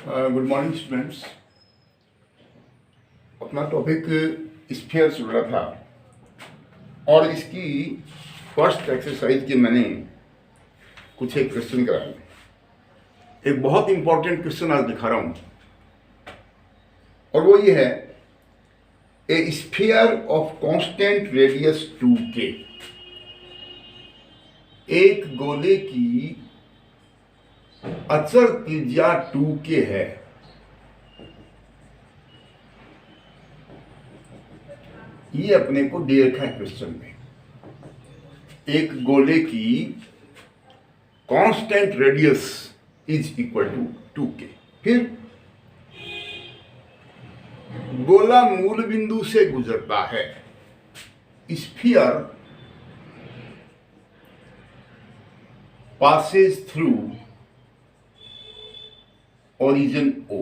Good morning students. अपना topic sphere चल रहा था और इसकी फर्स्ट एक्सरसाइज के मैंने कुछ एक क्वेश्चन कराए। एक बहुत इंपॉर्टेंट क्वेश्चन आज दिखा रहा हूँ और वो ये है, ए sphere of constant radius 2k, एक गोले की अचर त्रिज्या 2k है। ये अपने को दे रखा है क्वेश्चन में। एक गोले की constant radius is equal to 2k। फिर गोला मूल बिंदु से गुजरता है। Sphere passes through origin O।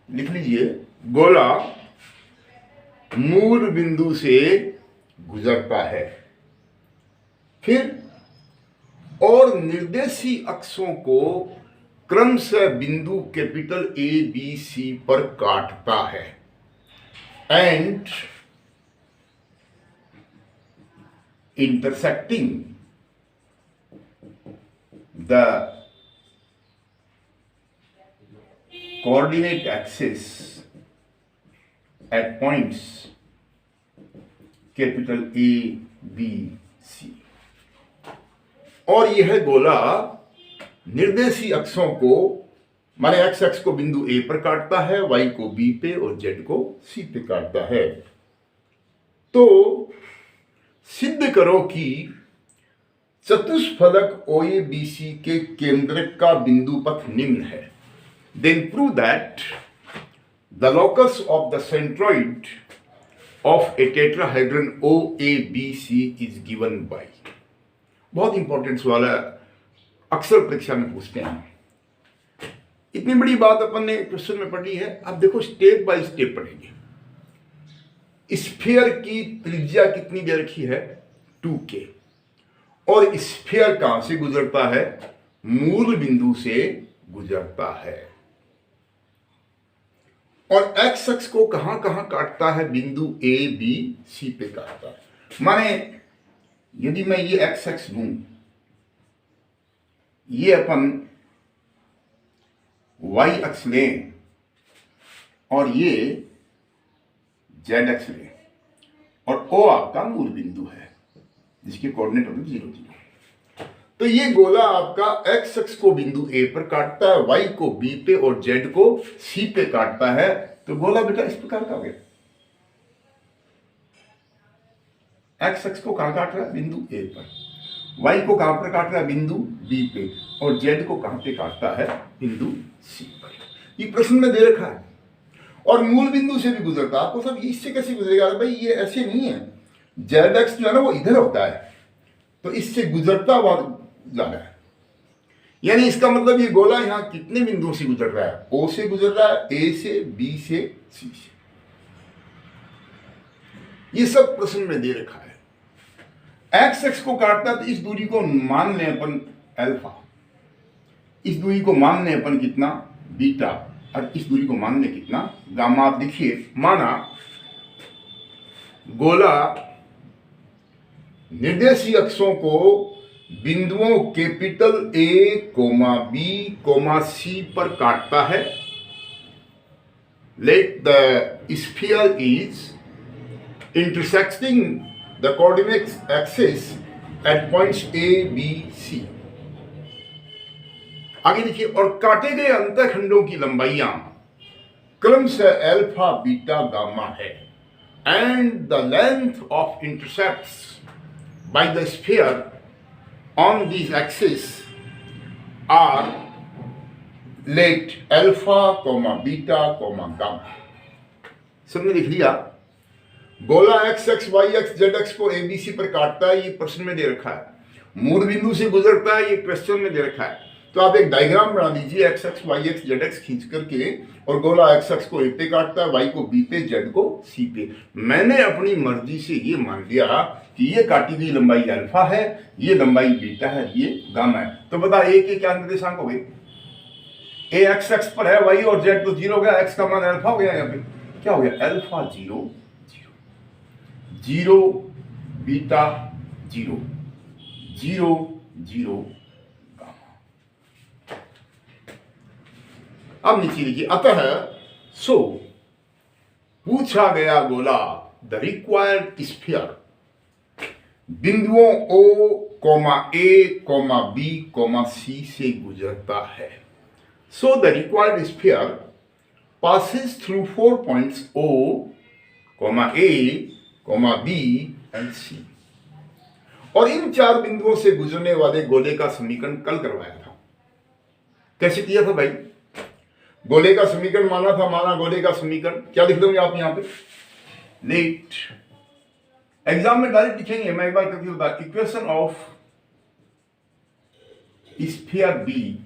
लिख लीजिए, गोला मूल बिंदु से गुजरता है, फिर और निर्देशी अक्षों को क्रमशः बिंदु कैपिटल A B C पर काटता है and intersecting the coordinate axis at points capital A, B, C। और यह गोला निर्देशी अक्षों को, माने एक्स अक्ष को बिंदु A पर काटता है, वाई को B पे और Z को C पे काटता है। तो सिद्ध करो कि चतुष्फलक OABC के केंद्रक का बिंदु पथ निम्न है। Then prove that the locus of the centroid of a tetrahedron OABC is given by. बहुत इंपॉर्टेंट सवाल है, अक्सर परीक्षा में पूछते हैं। इतनी बड़ी बात अपन ने क्वेश्चन में पढ़ी है। अब देखो, स्टेप बाय स्टेप पढ़ेंगे। स्फीयर की त्रिज्या कितनी दे रखी है? 2k। और स्फीयर कहां से गुजरता है? मूल बिंदु से गुजरता है। और एक्स अक्ष को कहां कहां काटता है? बिंदु A B C पे काटता है। माने यदि मैं ये एक्स अक्ष लूं, ये अपन वाई अक्ष लें और ये जेड अक्ष लें, और O आपका मूल बिंदु है जिसके कोऑर्डिनेट होंगे 0 0। तो ये गोला आपका एक्स अक्ष को बिंदु A पर काटता है, वाई को B पे और Z को C पे काटता है। तो गोला बेटा इस प्रकार का हो गया। एक्स अक्ष को कहां काट रहा है? बिंदु A पर। वाई को कहां पर काट रहा है? बिंदु B पे। और Z को कहां पे काटता है? बिंदु C पर। ये प्रश्न में दे रखा है। और मूल बिंदु से भी गुजरता है। आपको सब इससे कैसे गुजरेगा? भाई ये ऐसे नहीं है। जेड एक्स जो है ना वो इधर होता है, तो इससे गुजरता हुआ जा रहा है। यानी इसका मतलब ये गोला यहां कितने बिंदुओं से गुजर रहा है? O से गुजर रहा है, A से, B से, C से। ये सब प्रश्न में दे रखा है। एक्स एक्स को काटता है तो इस दूरी को मान लें अपन अल्फा, इस दूरी को मान लें अपन कितना? बीटा, और इस दूरी को मान लें कितना? गामा। आप देखिए, माना गोला निर्देशी अक्षों को बिंदुओं कैपिटल A, B, C पर काटता है। Let the sphere is intersecting the coordinate axis eight points A, B, C। आगे देखिए, और काटे गए अंतःखंडों की लंबाइयां क्रमशः अल्फा, बीटा, गामा है। And the length of intercepts by the sphere on these axes are let alpha, beta, gamma। सबने लिख लिया। गोला x axis, y axis, z axis को ABC पर काटता है, ये प्रश्न में दे रखा है। मूल बिंदु से गुजरता है, ये क्वेश्चन में दे रखा है। तो आप एक डायग्राम बना लीजिए, x axis, y axis, z axis खींच करके, और गोला एक्स एक्स को A पे काटता है, वाई को B पे, जेड को C पे। मैंने अपनी मर्जी से ये मान लिया कि ये काटी गई लंबाई अल्फा है, ये लंबाई बीटा है, ये गामा है। तो बता A के क्या निर्देशांक हो गए? ए एक्स एक्स पर है वाई और जेड तो जीरो हो गया, एक्स का मान अल्फा हो गया। यहाँ पे क्या हो गया, alpha zero zero zero beta zero zero zero gamma. अब नीचे लिखिए, अतः सो पूछा गया गोला द रिक्वायर्ड स्फीयर बिंदुओं O, A, B, C से गुजरता है। So the required sphere passes through 4 points O, A, B and C। और इन 4 बिंदुओं से गुजरने वाले गोले का समीकरण कल करवाया था। कैसे किया था भाई? गोले का समीकरण माना गोले का समीकरण क्या लिख दोगे आप यहां पे? लेट एग्जाम में डायरेक्ट लिखेंगे, मैं एक बार करके बता। इक्वेशन ऑफ स्फीयर बी,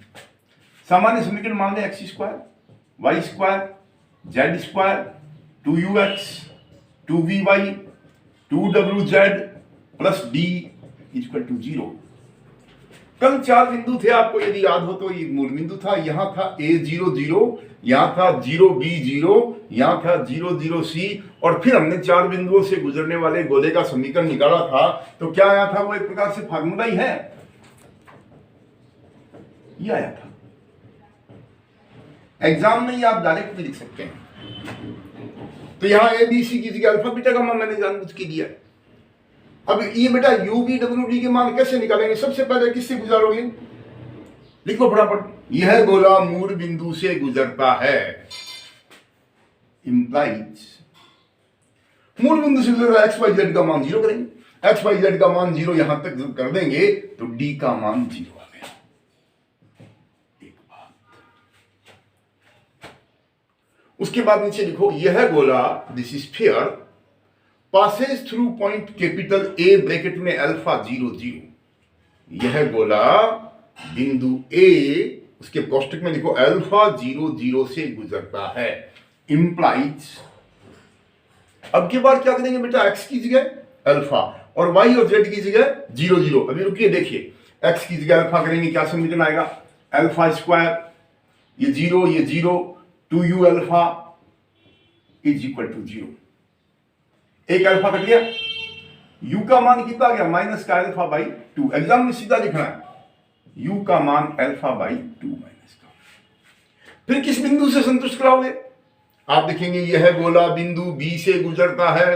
सामान्य समीकरण मान लें x square y square z square 2ux 2vy 2wz plus d equal to 0। कल 4 बिंदु थे, आपको यदि याद हो तो ये मूल बिंदु था, यहां था a0 0, यहां था 0b0, यहां था 0 और फिर हमने 4 बिंदुओं से गुजरने वाले गोले का समीकरण निकाला था। तो क्या आया था? वो एक प्रकार से फार्मूला ही है, ये आया था। एग्जाम में ही आप डायरेक्ट भी लिख सकते हैं। तो यहां ए बी सी की जगह अल्फा बीटा का मान मैंने जानबूझ के दिया। अब ये बेटा यू बी डब्ल्यू डी के मान कैसे निकालेंगे? सबसे पहले किससे गुजारोगे? लिखो फटाफट। यह गोला मूल बिंदु से गुजरता है, इंप्लाइज मूल बिंदु से गुजरता है। एक्स वाई जेड का मान 0 करेंगे, एक्स वाई जेड का मान 0 यहां तक कर देंगे तो डी का मान 0 आ गया। एक बात, उसके बाद नीचे लिखो, यह गोला this sphere Passage through point capital A bracket में अल्फा 0 0। यह गोला बिंदु ए, उसके कोष्टक में लिखो अल्फा 0 0 से गुजरता है, इंप्लाइज। अब की बार क्या करेंगे बेटा? एक्स की जगह अल्फा और वाई और जेड की जगह 0 0। अभी रुकिए, देखिए एक्स की जगह अल्फा करेंगे, क्या समीकरण आएगा? अल्फा स्क्वायर, ये 0 2u alpha is equal to 0। एक अल्फा कट गया, u का मान कितना गया? माइनस का अल्फा बाई 2। एग्जाम में सीधा लिखना है, u का मान अल्फा बाई 2 माइनस का। फिर किस बिंदु से संतुष्ट कराओगे? आप देखेंगे यह गोला बिंदु B से गुजरता है।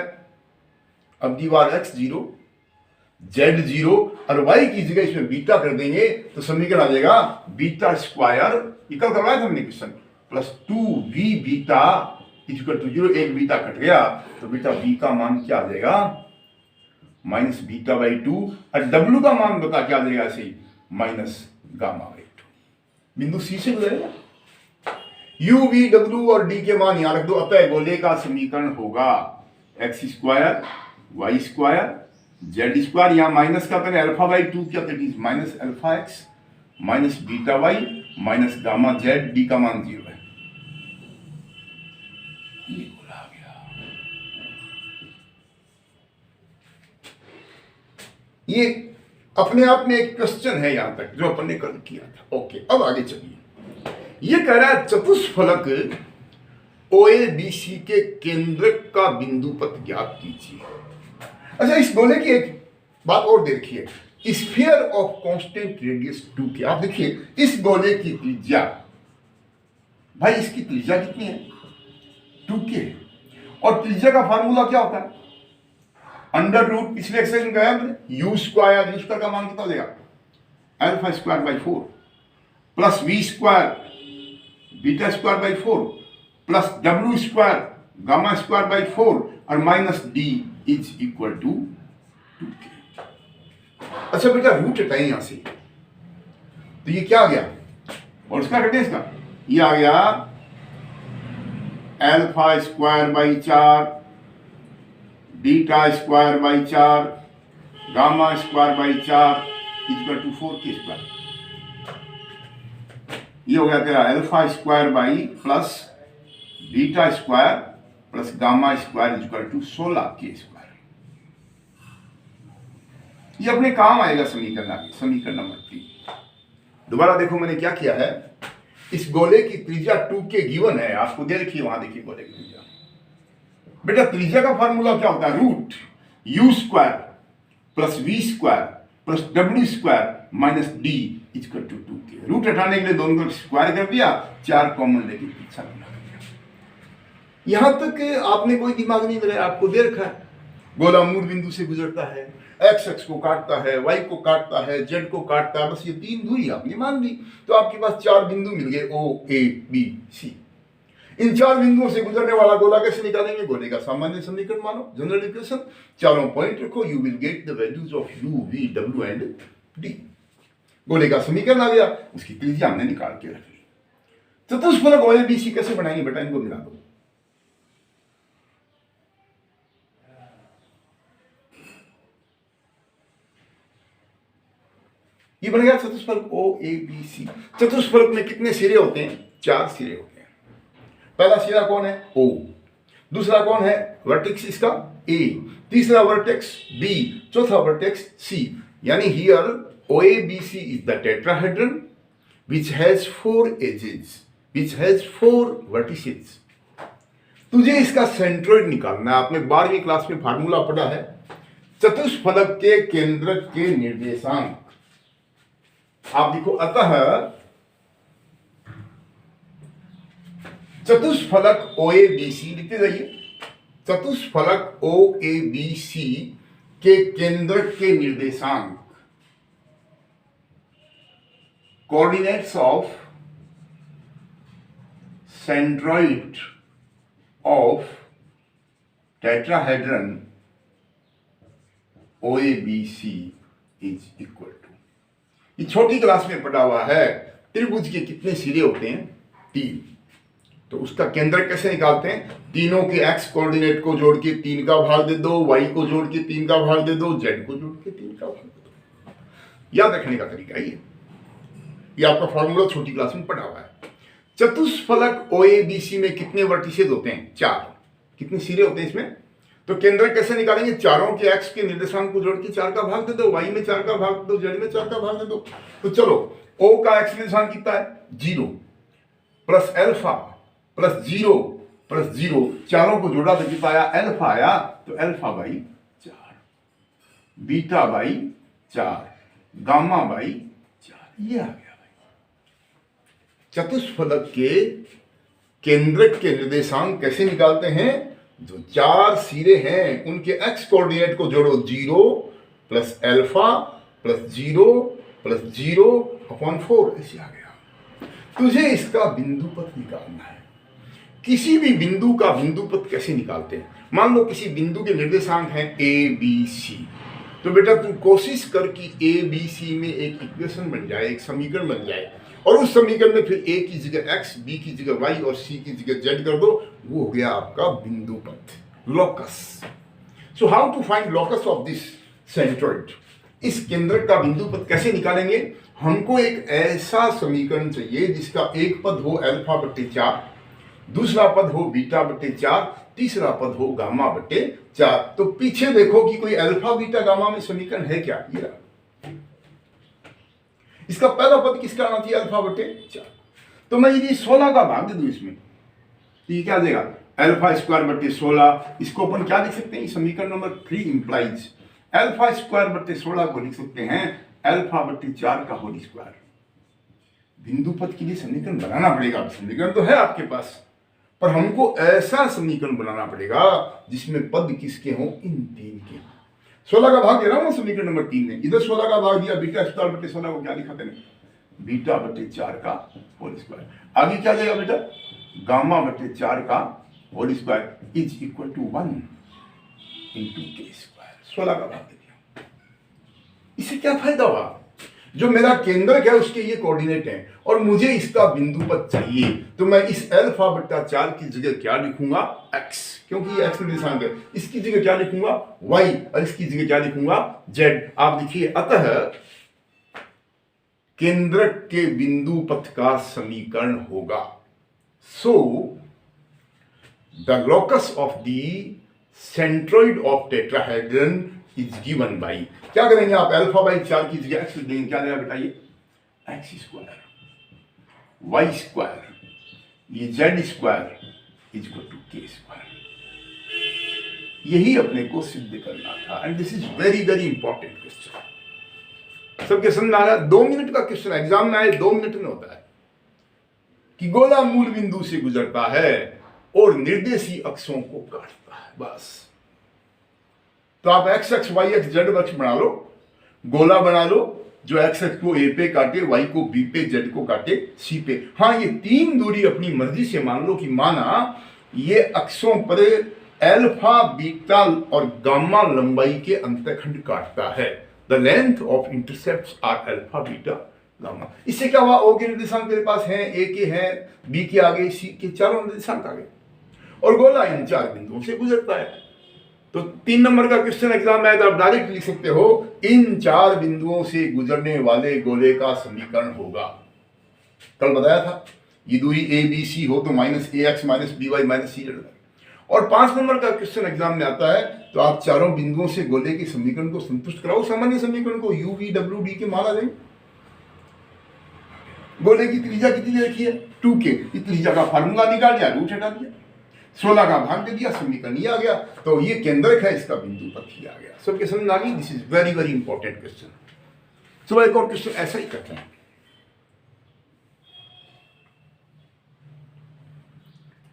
अब दीवार x 0 z 0 और y की जगह इसमें बीटा कर देंगे तो समीकरण आ जाएगा बीटा स्क्वायर, इक्वल करवाया था हमने question, plus 2v beta equal to 0। एक बीटा कट गया तो बेटा b का मान क्या आ जाएगा? माइनस बीटा बाई 2 और w का मान बता क्या आ जाएगा? ऐसे ही माइनस गामा बाई 2। बिंदु C से गुजरेगा। u v w और d के मान यहां रख दो। अतः गोले का समीकरण होगा x square y square z square, यहां माइनस का करें अल्फा बाई 2 क्या तो it is minus alpha x minus beta y minus gamma z, d का मान 0 है। ये गोला आ गया। ये अपने आप में एक क्वेश्चन है यहां तक जो अपन ने कल किया था। ओके, अब आगे चलिए। ये कह रहा है चतुष्फलक OABC के केंद्रक का बिंदु पथ ज्ञात कीजिए। अच्छा, इस गोले की एक बात और देखिए, sphere of constant radius 2k। आप देखिए इस गोले की त्रिज्या, भाई इसकी त्रिज्या कितनी है? 2k। और त्रिज्या का फार्मूला क्या होता है? अंडर रूट, पिछले एक्सप्रेशन का है यू स्क्वायर का मान कितना हो जाएगा? Alpha square by 4 plus v square beta square by 4 plus डब्ल्यू स्क्वायर गामा स्क्वायर बाई 4 और minus d is equal to 2k। अच्छा बेटा, रूट हटाए यहां से, तो ये क्या आ गया? और इसका कटे इसका, ये आ गया alpha square by 4 beta square by 4 gamma square by 4 equal to 4k square. ये हो गया तेरा alpha square by plus beta square plus gamma square equal to 16k square. ये अपने काम आएगा समीकरण आगे, समीकरण नंबर 3। दोबारा देखो मैंने क्या किया है, इस गोले की त्रिज्या 2k गिवन है, आपको दे रखी है वहां, देखिए गोले की त्रिज्या। बेटा त्रिज्या का फार्मूला क्या होता है? Root u square plus v square plus w square minus d equal to 2k। Root हटाने के लिए दोनों को स्क्वायर कर दिया, 4 कॉमन लेके पीछा बना दिया। यहां तक आपने कोई दिमाग नहीं लगाया, आपको दे रखा है गोला मूल बिंदु से गुजरता है, एक्स एक्स को काटता है, वाई को काटता है, जेड को काटता है, बस ये 3 दूरी आपने मान ली, तो आपके पास 4 बिंदु मिल गए ओ ए बी सी। इन 4 बिंदुओं से गुजरने वाला गोला कैसे निकालेंगे? गोले का सामान्य समीकरण मानो, जनरल इक्वेशन, चारों पॉइंट रखो, you will get the values of you V W and D. गोले का समीकरण आ गया, उसकी त्रिज्या हमने निकाल के रख ली। चतुष्फलक ओ ए बी सी कैसे बनाएंगे? बेटा इनको मिला दो। ये बन गया चतुष्फलक ओ ए बी सी। चतुष्फलक में कितने सिरे होते हैं? 4 सिरे होते हैं। पहला सिरा कौन है? O। दूसरा कौन है? वर्टेक्स इसका A। तीसरा वर्टेक्स B। चौथा वर्टेक्स C। यानी here OABC is the tetrahedron which has 4 edges, which has 4 vertices। तुझे इसका सेंट्रोइड निकालना है। आपने 12वीं क्लास में फार्मूला पढ़ा है, चतुष्फलक के केंद्रक के निर्देशांक। आप देखो, अतः चतुष्फलक ओ ए बी सी लिखते जाइए। चतुष्फलक ओ ए बी सी के केंद्रक के निर्देशांक, coordinates of centroid of tetrahedron O A B C is equal to, ये छोटी क्लास में पढ़ा हुआ है, त्रिभुज के कितने सिरे होते हैं? 3। तो उसका केंद्र कैसे निकालते हैं? तीनों के एक्स कोऑर्डिनेट को जोड़ के 3 का भाग दे दो, वाई को जोड़ के 3 का भाग दे दो, जेड को जोड़ के 3 का भाग दे दो। याद रखने का तरीका ये आपका फॉर्मूला छोटी क्लास में पढ़ा हुआ है। चतुष्फलक ओ ए बी सी में कितने वर्टिसेस होते हैं? 4। कितने सिरे होते हैं इसमें? तो केंद्र कैसे निकालेंगे? चारों के एक्स के निर्देशांक को जोड़ के 4 का भाग दे दो, वाई में 4 का भाग दे दो, जेड में 4 का भाग दे दो। तो चलो, ओ का एक्स निर्देशांक कितना है? 0 प्लस एल्फा प्लस 0 प्लस 0, चारों को जोड़ा तो कितना आया? एल्फा आया, तो alpha by 4, beta by 4, gamma by 4, ये आ गया भाई। चतुष्फलक के केंद्रक के निर्देशांक कैसे निकालते हैं? जो 4 सिरे हैं उनके एक्स कोऑर्डिनेट को जोड़ो, 0 plus alpha plus 0 plus 0 upon 4, ऐसे आ गया। तुझे इसका बिंदु पथ निकालना है। किसी भी बिंदु का बिंदु पथ कैसे निकालते हैं? मान लो किसी बिंदु के निर्देशांक हैं ए बी सी, तो बेटा तू कोशिश कर कि ए बी सी में एक इक्वेशन बन जाए, एक समीकरण बन जाए, और उस समीकरण में फिर ए की जगह एक्स, बी की जगह वाई और सी की जगह जेड कर दो। वो हो गया आपका बिंदु पथ, locus. So how to find locus of this centroid? इस केंद्रक का बिंदु पथ कैसे निकालेंगे? हमको एक ऐसा समीकरण चाहिए जिसका एक पद हो अल्फा बटे 4, दूसरा पद हो बीटा बटे 4, तीसरा पद हो गामा बटे 4। तो पीछे देखो कि कोई अल्फा बीटा गामा में समीकरण है क्या? ये रहा। इसका पहला पद किसका आना चाहिए? अल्फा बटे 4। तो मैं यदि 16 का भाग दे दूं इसमें, तो ये क्या आ जाएगा? अल्फा स्क्वायर बटे 16। इसको अपन क्या लिख सकते हैं? समीकरण नंबर 3 इंप्लाइज अल्फा स्क्वायर बटे 16 को लिख सकते हैं अल्फा बटे 4 का होल स्क्वायर। बिंदु पथ के लिए समीकरण बनाना पड़ेगा। समीकरण तो है आपके पास, पर हमको ऐसा समीकरण बनाना पड़ेगा जिसमें पद किसके हों? इन 3 के। 16 का भाग दे रहा हूं समीकरण नंबर 3 में। इधर 16 का भाग दिया, बीटा स्क्वायर बटे 16 को क्या लिखा मैंने? बीटा बटे 4 का होल स्क्वायर। आगे क्या जाएगा बेटा? गामा बटे 4 का whole square is equal to 1 into k square. 16 का भाग दे दिया। इससे क्या फायदा हुआ? जो मेरा केंद्रक है उसके ये कोऑर्डिनेट हैं और मुझे इसका बिंदु पथ चाहिए, तो मैं इस अल्फा बटा 4 की जगह क्या लिखूंगा? x, क्योंकि ये x निर्देशांक है। इसकी जगह क्या लिखूंगा? y, और इसकी जगह क्या लिखूंगा? z। आप लिखिए, अतः केंद्रक के बिंदु पथ का समीकरण होगा, so the locus of the centroid of tetrahedron is given by, क्या करेंगे आप? अल्फा बाई 4 की जगह एक्स लिख देंगे। क्या देगा बेटा? ये एक्स स्क्वायर वाई स्क्वायर, ये z square is equal to k square. यही अपने को सिद्ध करना था, and this is very very important question. सबके समझ आ रहा है? 2 मिनट का क्वेश्चन एग्जाम में आए 2 मिनट में होता है कि गोला मूल बिंदु से गुजरता है और निर्देशी अक्षों को काटता है, बस। तो आप x axis y axis z अक्ष बना लो, गोला बना लो जो एक्स एक्स को ए पे काटे, वाई को बी पे, जेड को काटे सी पे। हाँ, ये 3 दूरी अपनी मर्जी से मान लो कि माना ये अक्षों पर अल्फा, बीटा और गामा लंबाई के अंतखंड काटता है। The length of intercepts are alpha, beta, gamma. इससे क्या हुआ? ओ के निर्देशांक तेरे पास हैं, ए के हैं, बी के आगे, सी के, चारों निर्देशांक आ गए और गोला इन 4 बिंदुओं से गुजरता है। तो 3 नंबर का क्वेश्चन एग्जाम में आया तो आप डायरेक्ट लिख सकते हो, इन 4 बिंदुओं से गुजरने वाले गोले का समीकरण होगा। कल बताया था, ये दूरी ए बी सी हो तो minus A X minus B Y minus C Z. और 5 नंबर का क्वेश्चन एग्जाम में आता है तो आप चारों बिंदुओं से गोले के समीकरण को संतुष्ट कराओ। सामान्य समीकरण को यू वी डब्ल्यू डी के मान लें। गोले की त्रिज्या कितनी रखी है? 2k। त्रिज्या का फार्मूला निकाल दिया, रूट हटा दिया, 16 का भाग दे दिया, समीकरण ये आ गया। तो ये केंद्रक है, इसका बिंदु पथ ही आ गया। सबके समझ आ गई? This is very very important question. चलो एक और क्वेश्चन ऐसा ही करते हैं।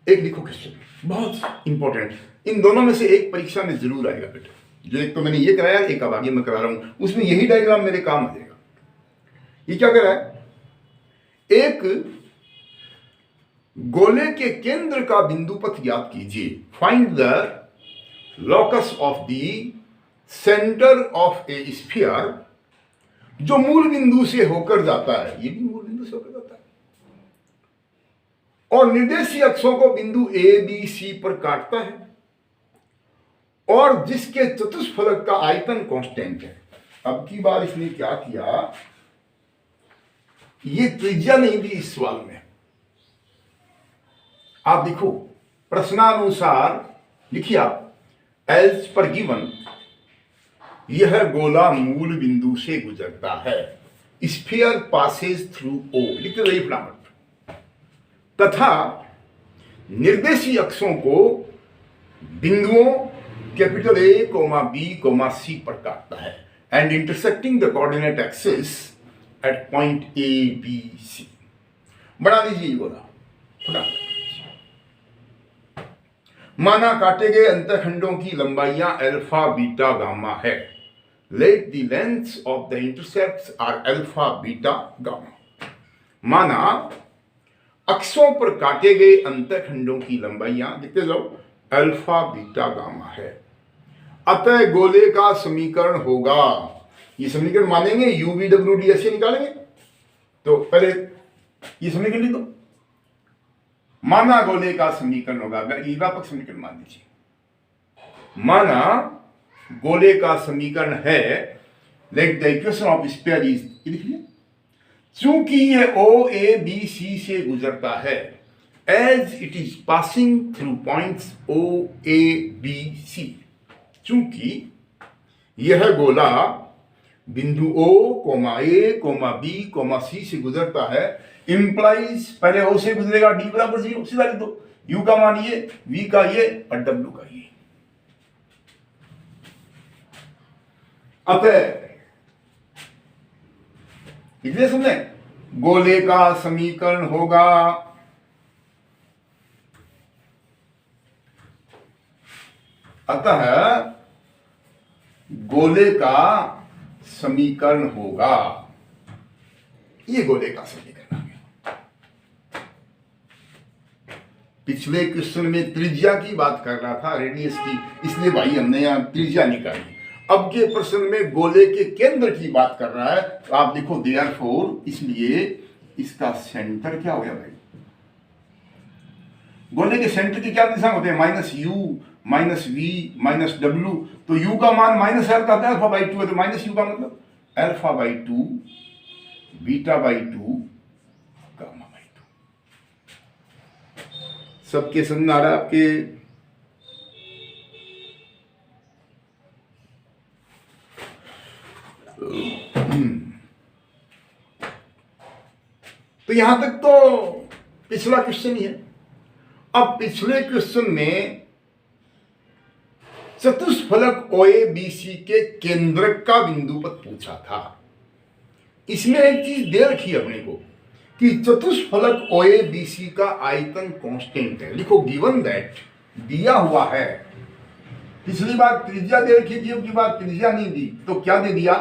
एक लिखो क्वेश्चन, बहुत इंपॉर्टेंट। इन दोनों में से एक परीक्षा में जरूर आएगा बेटा। जो एक तो मैंने ये कराया, एक अब आगे मैं करा रहा हूं, उसमें यही डायग्राम मेरे काम आ जाएगा। ये क्या कर रहा है? एक गोले के केंद्र का बिंदु पथ ज्ञात कीजिए। Find the locus of the centre of A sphere, जो मूल बिंदु से होकर जाता है। ये भी मूल बिंदु से होकर जाता है और निर्देशीय अक्षों को बिंदु ए बी सी पर काटता है और जिसके चतुष्फलक का आयतन कांस्टेंट है। अब की बार इसने क्या किया, ये त्रिज्या नहीं दी इस सवाल में। आप देखो प्रश्नानुसार लिखिए आप, एज पर गिवन, यह गोला मूल बिंदु से गुजरता है, स्फीयर पासेज थ्रू ओ, लिखते रहिए फटाफट, तथा निर्देशीय अक्षों को बिंदुओं capital A comma B comma C पर काटता है, and intersecting the coordinate axis at point A B C. बना दीजिए गोला फटाफट। माना काटे गए अंतखंडों की लंबाइयां अल्फा, बीटा, गामा है। Let the lengths of the intercepts are alpha, beta, gamma. माना अक्षों पर काटे गए अंतखंडों की लंबाइयां, लिखते जाओ, अल्फा, बीटा, गामा है। अतः गोले का समीकरण होगा, ये समीकरण मानेंगे, यू वी डब्ल्यू डी ऐसे निकालेंगे। तो पहले ये समीकरण लिख दो। माना गोले का समीकरण होगा, व्यापक समीकरण मान लीजिए। माना गोले का समीकरण है, let the equation of sphere is, लिख लिया, चूंकि यह ओ ए बी सी से गुजरता है, as it is passing through points O A B C, चूंकि यह गोला बिंदु O comma A comma B comma C से गुजरता है, इंप्लाइज पहले ओ से गुजरेगा, डी बराबर 0, सीधा लिख दो, यू का मान ये, वी का ये और डब्ल्यू का ये। अतः इसलिए समझे, गोले का समीकरण होगा अतः गोले का समीकरण होगा, ये गोले का समीकरण आ गया। पिछले क्वेश्चन में त्रिज्या की बात कर रहा था, रेडियस की, इसलिए भाई हमने यहां त्रिज्या निकाली। अब के प्रश्न में गोले के केंद्र की बात कर रहा है, तो आप लिखो देयरफॉर, इसलिए इसका सेंटर क्या हो गया भाई? गोले के सेंटर के क्या दिशा होते हैं? Minus u minus v minus डब्ल्यू। तो यू का मान माइनस एल का अल्फा बाई 2 है, तो माइनस यू का मतलब alpha by 2, beta by 2, gamma by 2। सबके समझ आ रहा है आपके? तो यहां तक तो पिछला क्वेश्चन ही है। अब पिछले क्वेश्चन में चतुष्फलक OABC के केंद्रक का बिंदु पद पूछा था। इसमें एक चीज दे रखी है अपने को कि चतुष्फलक OABC का आयतन कांस्टेंट है। लिखो गिवन दैट, दिया हुआ है। पिछली बार त्रिज्या दे रखी थी, अब की बार त्रिज्या नहीं दी, तो क्या दे दिया,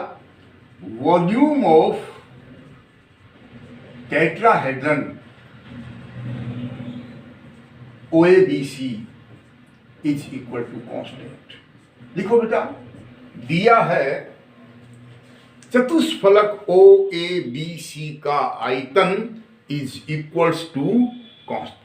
volume of tetrahedron OABC is equal to constant. लिखो बेटा, दिया है चतुष्फलक OABC का आयतन इज इक्वल्स टू कांस्टेंट।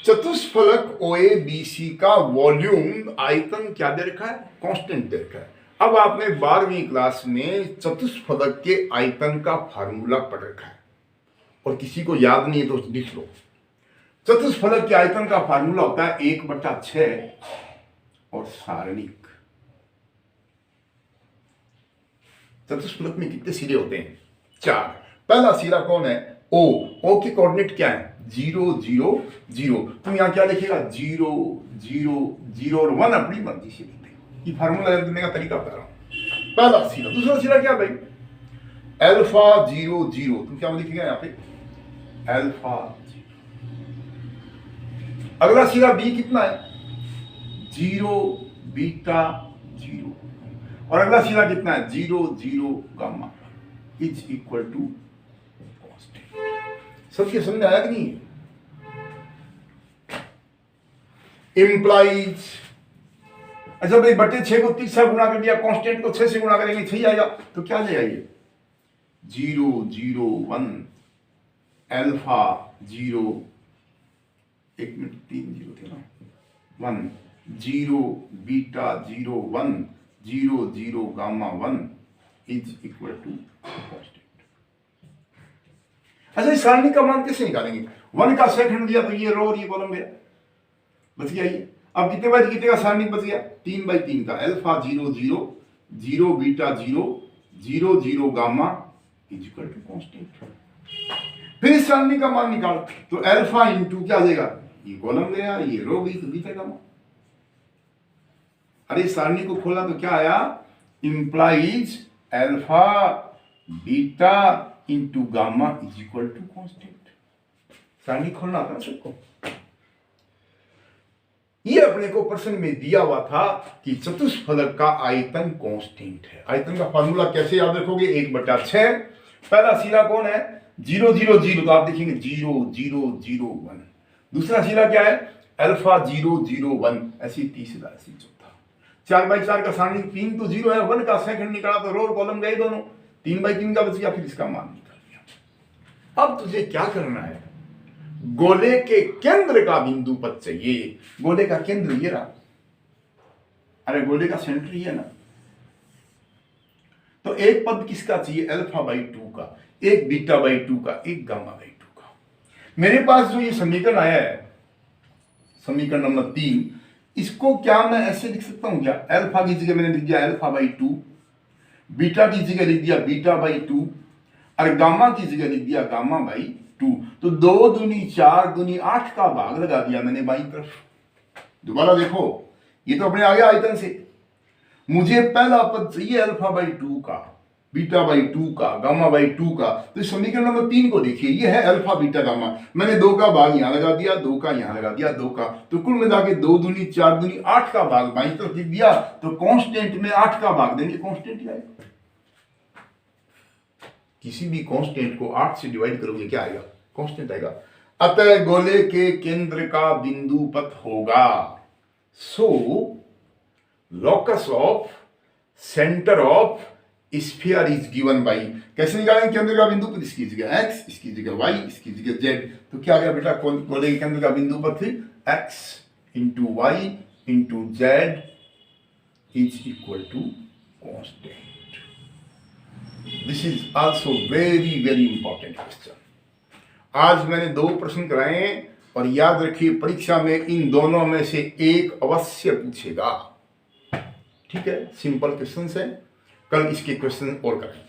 चतुष्फलक OABC का वॉल्यूम आयतन क्या दे रखा है, कांस्टेंट दे रखा है। अब आपने 12वीं क्लास में चतुष्फलक के आयतन का फार्मूला पढ़ रखा है और किसी को याद नहीं है तो लिख लो। चतुष्फलक के आयतन का फार्मूला होता है 1/6 और सारणिक। चतुष्फलक में कितने सिरे होते हैं, 4। पहला सिरा कौन है, O के कोऑर्डिनेट क्या है, 0 0 0। तुम यहां क्या लिखेगा, 0 0 0 और 1 अपनी मर्जी से लिखते हैं। ये फार्मूला याद करने का तरीका बता रहा हूं। पहला सिरा। दूसरा सिरा क्या भाई, अल्फा 0 0। तुम क्या लिखेगा यहाँ पे, अल्फा 0। अगला सिरा B कितना है, 0 बीटा 0। और अगला सिरा कितना है, 0 0 gamma is equal to constant. सबके समझ आया कि नहीं, इंप्लाइज। अच्छा भाई, बटे 6 को 30 से गुणा कर दिया, कांस्टेंट को 6 से गुणा करेंगे 6 आएगा, तो क्या ले आइए, 0 0 1 अल्फा 0, 1 मिनट 3 0 थे ना, 1 0 beta 0 1 0 0 gamma 1 is equal to constant. अच्छा, इस सारणी का मान कैसे निकालेंगे, 1 का सेकंड दिया तो ये रो और ये कॉलम गया, बच गया ये। अब कितने बाय कितने का सारणी बच गया, 3/3 का, alpha 0 0 0 beta 0 0 0 gamma is equal to constant. फिर इस सारणी का मान निकालो तो अल्फा इंटू क्या आ जाएगा, ये कॉलम गया, ये रो गई, तो बीटा गामा। अरे सारणी को खोला तो क्या आया, implies alpha beta into gamma is equal to constant. सारणी खोलना था सबको। ये अपने को प्रश्न में दिया हुआ था कि चतुष्फलक का आयतन कांस्टेंट है। आयतन का फार्मूला कैसे याद रखोगे, 1/6। पहला सिरा कौन है, 0 0 0, तो आप देखेंगे 0 0 0 1। दूसरा सिरा क्या है, अल्फा 0 0 1, ऐसी तीसरा ऐसी चौथा। 4/4 का सारणी 3 तो 0 है, 1 का सेकंड निकाला तो रो और कॉलम गए दोनों, 3/3 का बच गया, फिर इसका मान निकाल दिया। अब तुझे क्या करना है, गोले के केंद्र का बिंदु पद चाहिए। गोले का केंद्र ये रहा, अरे गोले का सेंटर ये है ना, तो एक पद किसका चाहिए, अल्फा/2 का, एक बीटा/2 का, एक गामा/2 का। मेरे पास जो ये समीकरण आया है, समीकरण नंबर 3, इसको क्या मैं ऐसे लिख सकता हूं क्या, अल्फा की जगह मैंने लिख दिया अल्फा/2, बीटा की जगह लिख दिया बीटा/2 और गामा की जगह लिख दिया गामा/2। तो 2 दूनी 4 दूनी 8 का भाग लगा दिया मैंने बाई तरफ। दोबारा देखो, ये तो अपने आ गया आयतन से। मुझे पहला पद चाहिए अल्फा/2 का, बीटा/2 का, गामा/2 का। तो समीकरण नंबर 3 को देखिए, ये है अल्फा बीटा गामा। मैंने 2 का भाग यहां लगा दिया, 2 का यहां लगा दिया, 2 का, तो कुल मिला के 2 दूनी 4 दूनी 8 का भाग बाई तरफ लिख दिया। तो कांस्टेंट में 8 का भाग देंगे, कांस्टेंट ही आएगा। किसी भी कांस्टेंट को 8 से डिवाइड करोगे क्या आएगा, कांस्टेंट आएगा। अतः गोले के केंद्र का बिंदु पथ होगा, so locus of centre of sphere is given by, कैसे निकालेंगे केंद्र का बिंदु पथ, इसकी जगह x, इसकी जगह y, इसकी जगह z। तो क्या आ गया बेटा, गोले के केंद्र का बिंदु पथ x into Y into Z is equal to constant. This is also very very important question. आज मैंने 2 प्रश्न कराए हैं और याद रखिए परीक्षा में इन दोनों में से एक अवश्य पूछेगा। ठीक है, सिंपल क्वेश्चन है। कल इसके क्वेश्चन और करेंगे।